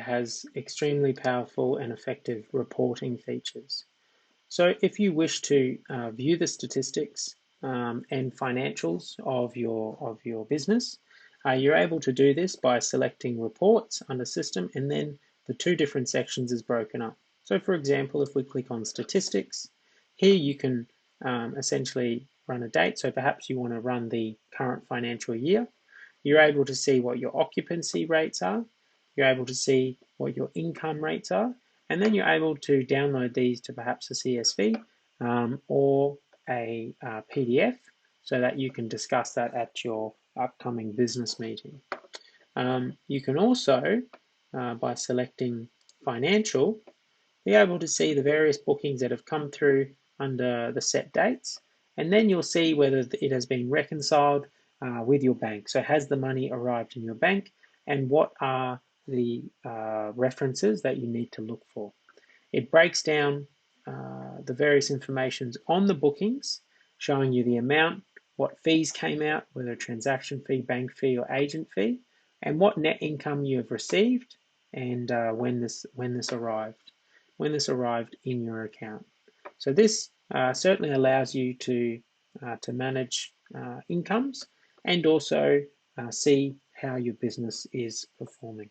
has extremely powerful and effective reporting features. So if you wish to view the statistics and financials of your business, you're able to do this by selecting reports under system, and then the two different sections is broken up. So for example, if we click on statistics, here you can essentially run a date. So perhaps you want to run the current financial year. You're able to see what your occupancy rates are. You're able to see what your income rates are. And then you're able to download these to perhaps a CSV or a PDF so that you can discuss that at your upcoming business meeting. You can also, by selecting financial, be able to see the various bookings that have come through under the set dates, and then you'll see whether it has been reconciled with your bank. So has the money arrived in your bank, and what are the references that you need to look for. It breaks down the various informations on the bookings, showing you the amount, what fees came out, whether a transaction fee, bank fee, or agent fee, and what net income you have received, and when this arrived in your account. So this certainly allows you to manage incomes and also see how your business is performing.